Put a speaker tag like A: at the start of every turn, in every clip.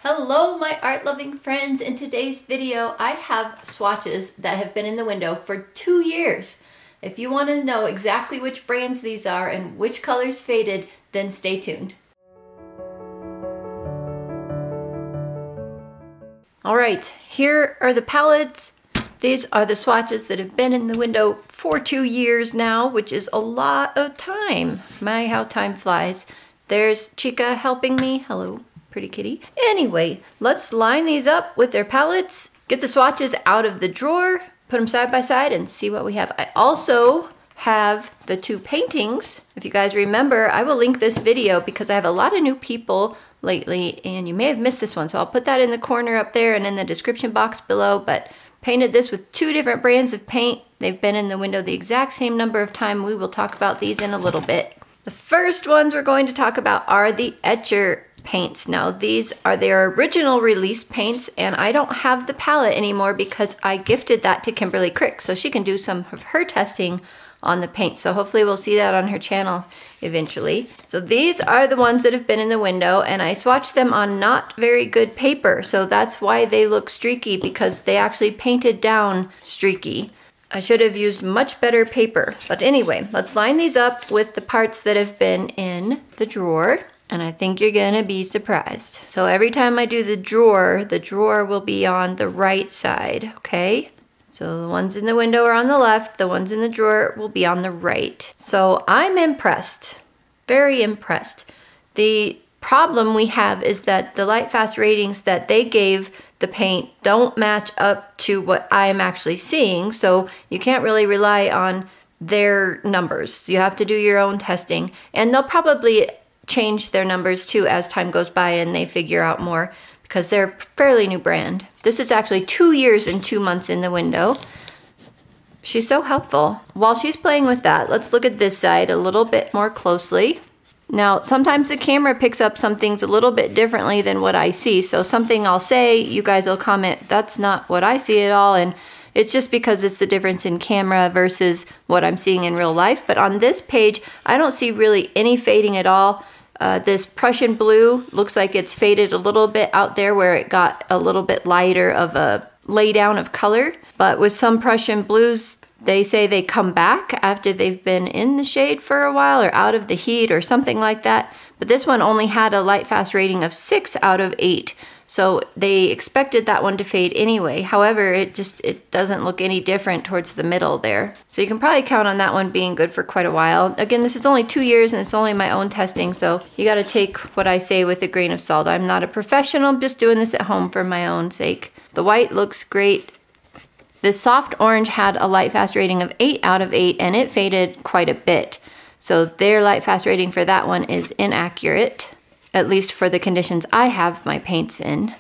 A: Hello my art loving friends. In today's video I have swatches that have been in the window for 2 years. If you want to know exactly which brands these are and which colors faded, then stay tuned. Alright, here are the palettes. These are the swatches that have been in the window for 2 years now, which is a lot of time. My, how time flies. There's Chica helping me. Hello, pretty kitty. Anyway, let's line these up with their palettes, get the swatches out of the drawer, put them side by side and see what we have. I also have the 2 paintings. If you guys remember, I will link this video because I have a lot of new people lately and you may have missed this one. So I'll put that in the corner up there and in the description box below. But painted this with 2 different brands of paint. They've been in the window the exact same number of time. We will talk about these in a little bit. The first ones we're going to talk about are the Etcher paints. Now these are their original release paints and I don't have the palette anymore because I gifted that to Kimberly Crick so she can do some of her testing on the paint. So hopefully we'll see that on her channel eventually. So these are the ones that have been in the window and I swatched them on not very good paper. So that's why they look streaky, because they actually painted down streaky. I should have used much better paper. But anyway, let's line these up with the parts that have been in the drawer. And I think you're gonna be surprised. So every time I do the drawer will be on the right side, okay? So the ones in the window are on the left, the ones in the drawer will be on the right. So I'm impressed, very impressed. The problem we have is that the Lightfast ratings that they gave the paint don't match up to what I'm actually seeing, so you can't really rely on their numbers. You have to do your own testing, and they'll probably change their numbers too as time goes by and they figure out more, because they're a fairly new brand. This is actually 2 years and 2 months in the window. She's so helpful. While she's playing with that, let's look at this side a little bit more closely. Now, sometimes the camera picks up some things a little bit differently than what I see. So something I'll say, you guys will comment, that's not what I see at all. And it's just because it's the difference in camera versus what I'm seeing in real life. But on this page, I don't see really any fading at all. This Prussian blue looks like it's faded a little bit out there where it got a little bit lighter of a lay down of color. But with some Prussian blues, they say they come back after they've been in the shade for a while or out of the heat or something like that. But this one only had a Lightfast rating of 6 out of 8. So they expected that one to fade anyway. However, it doesn't look any different towards the middle there. So you can probably count on that one being good for quite a while. Again, this is only 2 years and it's only my own testing, so you got to take what I say with a grain of salt. I'm not a professional, I'm just doing this at home for my own sake. The white looks great. This soft orange had a Lightfast rating of 8 out of 8 and it faded quite a bit. So their Lightfast rating for that one is inaccurate, at least for the conditions I have my paints in.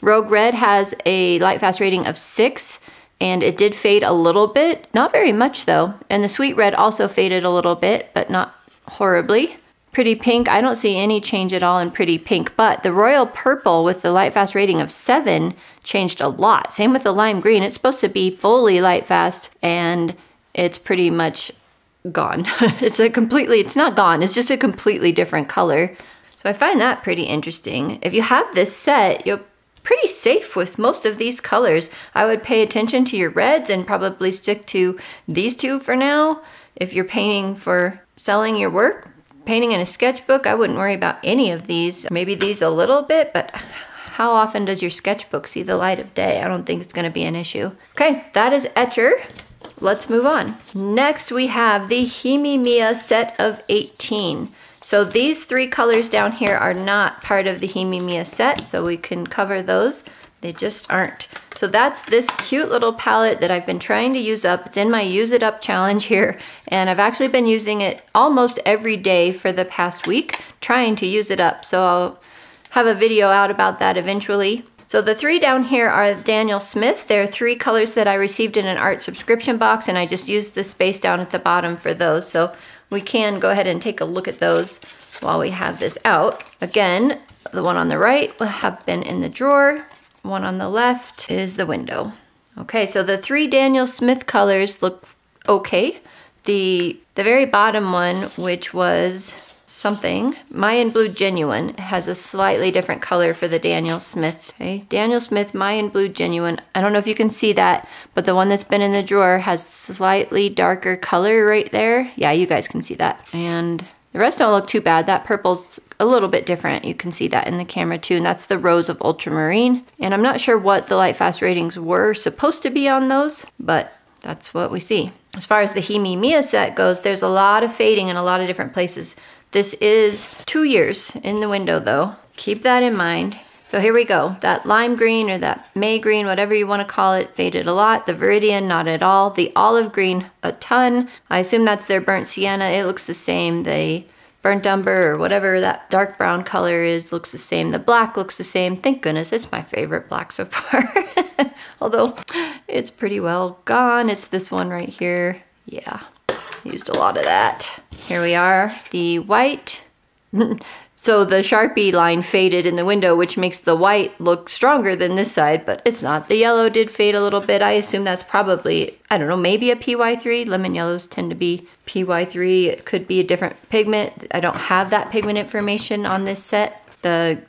A: Rogue Red has a Lightfast rating of 6 and it did fade a little bit, not very much though. And the Sweet Red also faded a little bit, but not horribly. Pretty Pink, I don't see any change at all in Pretty Pink, but the Royal Purple with the Lightfast rating of 7 changed a lot. Same with the Lime Green. It's supposed to be fully Lightfast and it's pretty much gone. It's not gone, it's just a completely different color. So I find that pretty interesting. If you have this set, you're pretty safe with most of these colors. I would pay attention to your reds and probably stick to these 2 for now. If you're painting for selling your work, painting in a sketchbook, I wouldn't worry about any of these. Maybe these a little bit, but how often does your sketchbook see the light of day? I don't think it's gonna be an issue. Okay, that is Etcher. Let's move on. Next, we have the Himimiya set of 18. So these 3 colors down here are not part of the Himimiya set, so we can cover those. They just aren't. So that's this cute little palette that I've been trying to use up. It's in my Use It Up challenge here, and I've actually been using it almost every day for the past week, trying to use it up. So I'll have a video out about that eventually. So the 3 down here are Daniel Smith. There are 3 colors that I received in an art subscription box, and I just used the space down at the bottom for those. So we can go ahead and take a look at those while we have this out. Again, the one on the right will have been in the drawer. One on the left is the window. Okay, so the 3 Daniel Smith colors look okay. The very bottom one, which was something. Mayan Blue Genuine has a slightly different color for the Daniel Smith. Okay, Daniel Smith Mayan Blue Genuine. I don't know if you can see that, but the one that's been in the drawer has slightly darker color right there. Yeah, you guys can see that. And the rest don't look too bad. That purple's a little bit different. You can see that in the camera too, and that's the Rose of Ultramarine. And I'm not sure what the Lightfast ratings were supposed to be on those, but that's what we see. As far as the Himi Mia set goes, there's a lot of fading in a lot of different places. This is 2 years in the window though. Keep that in mind. So here we go. That lime green or that May green, whatever you want to call it, faded a lot. The Viridian, not at all. The olive green, a ton. I assume that's their burnt sienna. It looks the same. The burnt umber or whatever that dark brown color is looks the same. The black looks the same. Thank goodness, it's my favorite black so far. Although it's pretty well gone. It's this one right here. Yeah, used a lot of that. Here we are, the white. So the Sharpie line faded in the window, which makes the white look stronger than this side, but it's not. The yellow did fade a little bit. I assume that's probably, I don't know, maybe a PY3. Lemon yellows tend to be PY3. It could be a different pigment. I don't have that pigment information on this set. The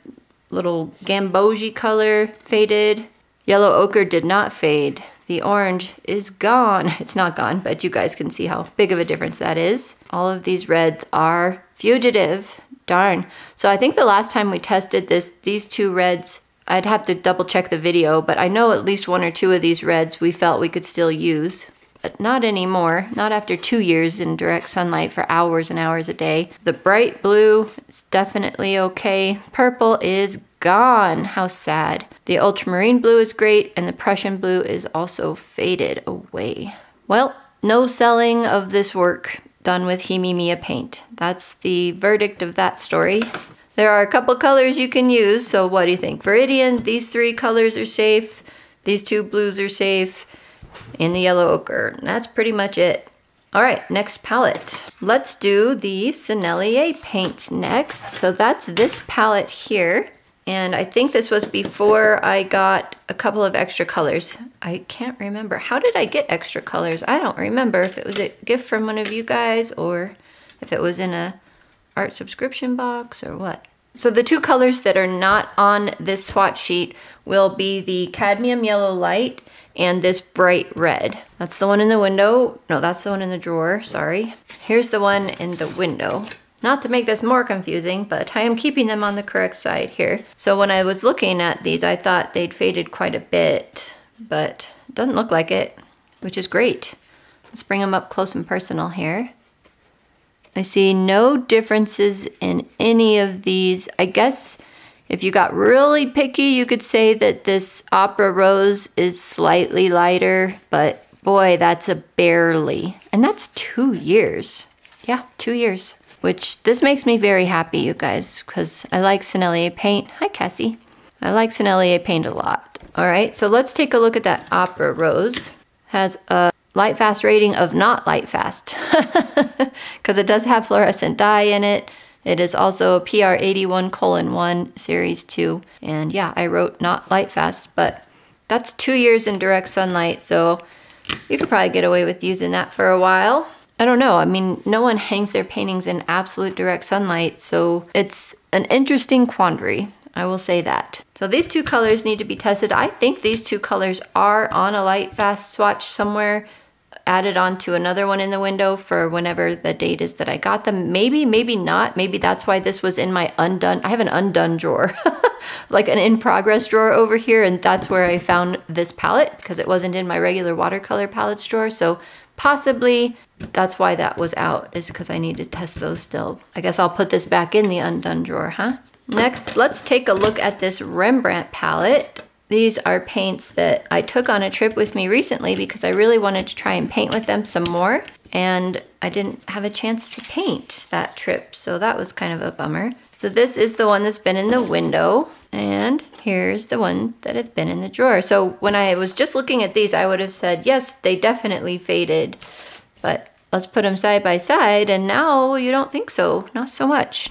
A: little Gambogi color faded. Yellow ochre did not fade. The orange is gone. It's not gone, but you guys can see how big of a difference that is. All of these reds are fugitive. Darn. So I think the last time we tested these two reds, I'd have to double check the video, but I know at least 1 or 2 of these reds we felt we could still use, but not anymore. Not after 2 years in direct sunlight for hours and hours a day. The bright blue is definitely okay. Purple is gone. How sad. The ultramarine blue is great, and the Prussian blue is also faded away. Well, no selling of this work done with Himi Mia paint. That's the verdict of that story. There are a couple colors you can use, so what do you think? Viridian, these 3 colors are safe, these 2 blues are safe, and the yellow ochre. And that's pretty much it. All right, next palette. Let's do the Sennelier paints next. So that's this palette here. And I think this was before I got a couple of extra colors. I can't remember. How did I get extra colors? I don't remember if it was a gift from one of you guys or if it was in a art subscription box or what. So the 2 colors that are not on this swatch sheet will be the cadmium yellow light and this bright red. That's the one in the window. No, that's the one in the drawer, sorry. Here's the one in the window. Not to make this more confusing, but I am keeping them on the correct side here. So when I was looking at these, I thought they'd faded quite a bit, but it doesn't look like it, which is great. Let's bring them up close and personal here. I see no differences in any of these. I guess if you got really picky, you could say that this Opera Rose is slightly lighter, but boy, that's a barely. And that's 2 years. Yeah, 2 years. Which this makes me very happy, you guys, because I like Sennelier paint. Hi, Cassie. I like Sennelier paint a lot. All right, so let's take a look at that Opera Rose. Has a Lightfast rating of not Lightfast, because it does have fluorescent dye in it. It is also a PR 81:1 Series 2. And yeah, I wrote not Lightfast, but that's 2 years in direct sunlight, so you could probably get away with using that for a while. I don't know. I mean, no one hangs their paintings in absolute direct sunlight, so it's an interesting quandary. I will say that. So these 2 colors need to be tested. I think these 2 colors are on a Lightfast swatch somewhere, added onto another one in the window for whenever the date is that I got them. Maybe, maybe not. Maybe that's why this was in my undone. I have an undone drawer, like an in progress drawer over here, and that's where I found this palette because it wasn't in my regular watercolor palettes drawer. So possibly that's why that was out, is because I need to test those still. I guess I'll put this back in the undone drawer, huh? Next, let's take a look at this Rembrandt palette. These are paints that I took on a trip with me recently because I really wanted to try and paint with them some more. And I didn't have a chance to paint that trip, so that was kind of a bummer. So this is the one that's been in the window, and here's the one that has been in the drawer. So when I was just looking at these, I would have said, yes, they definitely faded, but let's put them side by side, and now you don't think so. Not so much,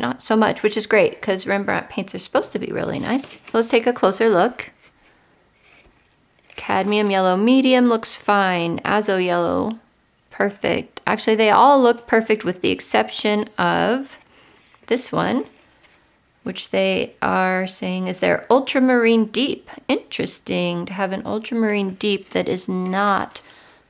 A: which is great, because Rembrandt paints are supposed to be really nice. Let's take a closer look. Cadmium yellow medium looks fine. Azo yellow, perfect. Actually, they all look perfect with the exception of this one, which they are saying is their ultramarine deep. Interesting to have an ultramarine deep that is not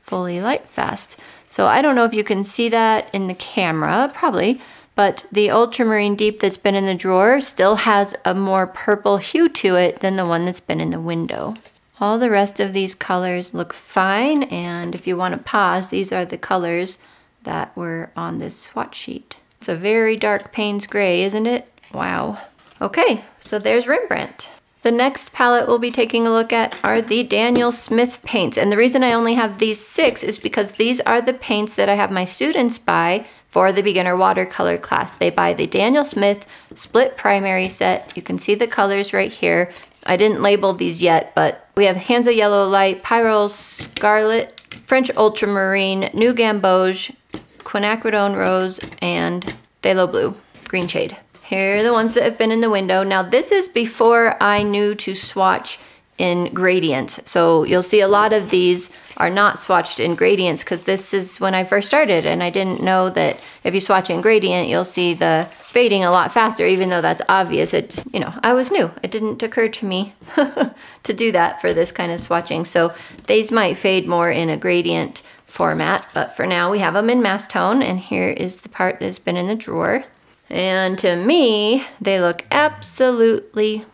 A: fully light fast. So I don't know if you can see that in the camera, probably, but the ultramarine deep that's been in the drawer still has a more purple hue to it than the one that's been in the window. All the rest of these colors look fine, and if you want to pause, these are the colors that were on this swatch sheet. It's a very dark Payne's gray, isn't it? Wow. Okay, so there's Rembrandt. The next palette we'll be taking a look at are the Daniel Smith paints. And the reason I only have these 6 is because these are the paints that I have my students buy for the beginner watercolor class. They buy the Daniel Smith split primary set. You can see the colors right here. I didn't label these yet, but we have Hansa Yellow Light, Pyrrole Scarlet, French Ultramarine, New Gamboge, Quinacridone Rose, and Phthalo Blue, Green Shade. Here are the ones that have been in the window. Now this is before I knew to swatch in gradients. So you'll see a lot of these are not swatched in gradients because this is when I first started and I didn't know that if you swatch in gradient, you'll see the fading a lot faster, even though that's obvious. It, you know, I was new. It didn't occur to me to do that for this kind of swatching. So these might fade more in a gradient format, but for now we have them in mass tone, and here is the part that's been in the drawer. And to me, they look absolutely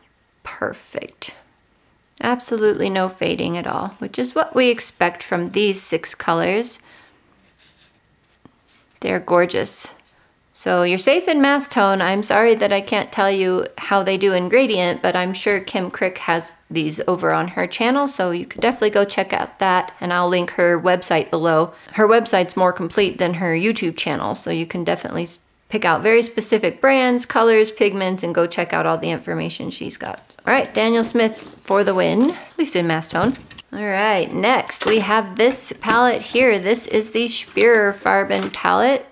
A: perfect. Absolutely no fading at all, which is what we expect from these 6 colors. They're gorgeous. So you're safe in mass tone. I'm sorry that I can't tell you how they do in gradient, but I'm sure Kim Crick has these over on her channel, so you could definitely go check out that, and I'll link her website below. Her website's more complete than her YouTube channel, so you can definitely pick out very specific brands, colors, pigments, and go check out all the information she's got. All right, Daniel Smith for the win, at least in mass tone. All right, next we have this palette here. This is the Spirerfarben palette.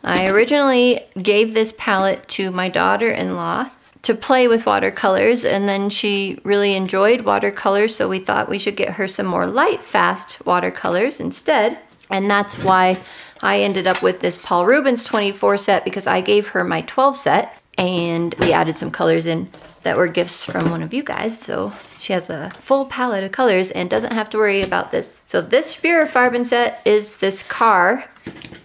A: I originally gave this palette to my daughter-in-law to play with watercolors, and then she really enjoyed watercolors, so we thought we should get her some more light, fast watercolors instead. And that's why I ended up with this Paul Rubens 24 set, because I gave her my 12 set and we added some colors in that were gifts from one of you guys. So she has a full palette of colors and doesn't have to worry about this. So this Spirerfarben set is this car,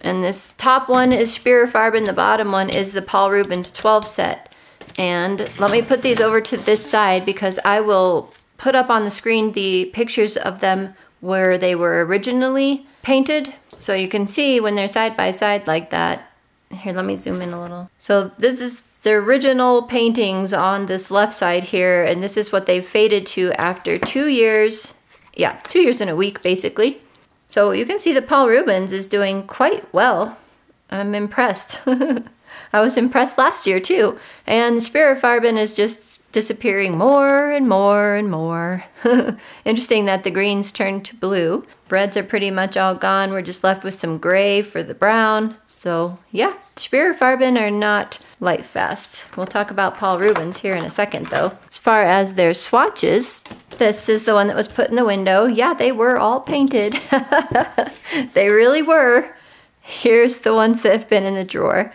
A: and this top one is Spirerfarben, the bottom one is the Paul Rubens 12 set. And let me put these over to this side because I will put up on the screen the pictures of them where they were originally painted, so you can see when they're side by side like that. Here, let me zoom in a little. So this is the original paintings on this left side here, and this is what they've faded to after 2 years. Yeah, 2 years and a week, basically. So you can see that Paul Rubens is doing quite well. I'm impressed. I was impressed last year too. And Spirerfarben is just disappearing more and more and more. Interesting that the greens turned to blue. Reds are pretty much all gone. We're just left with some gray for the brown. So yeah, Spirerfarben are not light fast. We'll talk about Paul Rubens here in a second though. As far as their swatches, this is the one that was put in the window. Yeah, they were all painted. They really were. Here's the ones that have been in the drawer.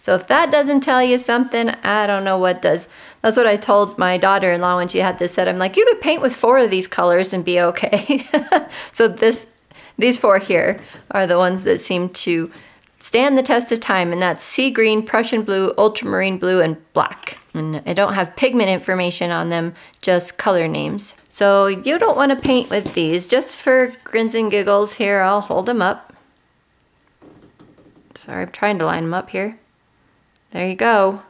A: So if that doesn't tell you something, I don't know what does. That's what I told my daughter-in-law when she had this set. I'm like, you could paint with 4 of these colors and be okay. So these 4 here are the ones that seem to stand the test of time, and that's sea green, Prussian blue, ultramarine blue, and black. And I don't have pigment information on them, just color names. So you don't want to paint with these. Just for grins and giggles here, I'll hold them up. Sorry, I'm trying to line them up here. There you go.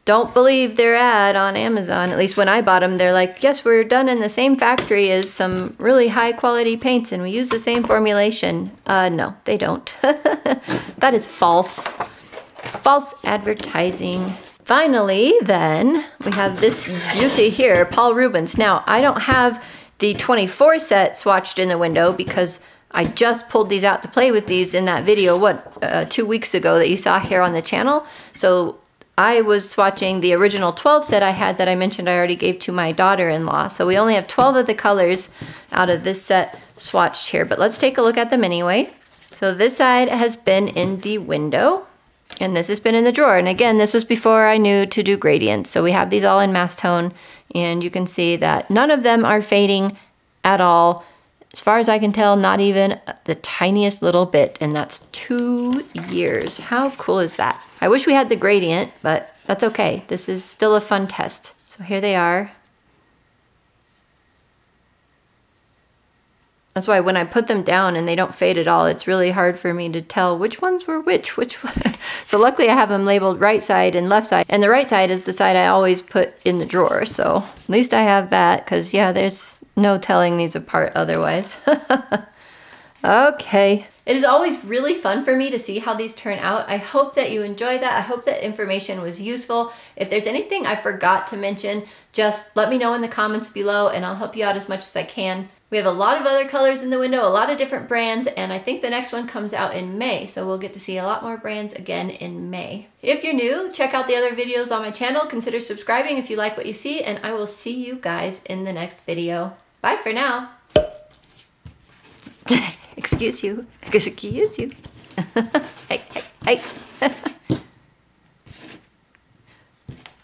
A: Don't believe their ad on Amazon. At least when I bought them, they're like, yes, we're done in the same factory as some really high quality paints and we use the same formulation. No, they don't. That is false. False advertising. Finally, then, we have this beauty here, Paul Rubens. Now, I don't have the 24 set swatched in the window because I just pulled these out to play with these in that video, 2 weeks ago that you saw here on the channel. So I was swatching the original 12 set I had that I mentioned I already gave to my daughter-in-law. So we only have 12 of the colors out of this set swatched here, but let's take a look at them anyway. So this side has been in the window, and this has been in the drawer. And again, this was before I knew to do gradients. So we have these all in mass tone, and you can see that none of them are fading at all. As far as I can tell, not even the tiniest little bit, and that's 2 years. How cool is that? I wish we had the gradient, but that's okay. This is still a fun test. So here they are. That's why when I put them down and they don't fade at all, it's really hard for me to tell which ones were which one. So luckily I have them labeled right side and left side. And the right side is the side I always put in the drawer. So at least I have that, because yeah, there's no telling these apart otherwise. Okay. It is always really fun for me to see how these turn out. I hope that you enjoy that. I hope that information was useful. If there's anything I forgot to mention, just let me know in the comments below and I'll help you out as much as I can. We have a lot of other colors in the window, a lot of different brands, and I think the next one comes out in May, so we'll get to see a lot more brands again in May. If you're new, check out the other videos on my channel. Consider subscribing if you like what you see, and I will see you guys in the next video. Bye for now. Excuse you. Excuse you. Hey, hey, hey.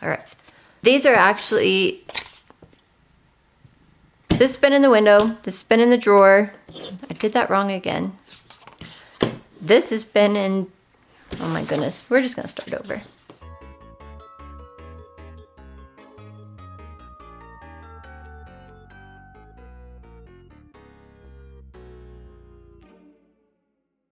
A: All right. These are actually... This has been in the window, this has been in the drawer. I did that wrong again. This has been in, oh my goodness, we're just gonna start over.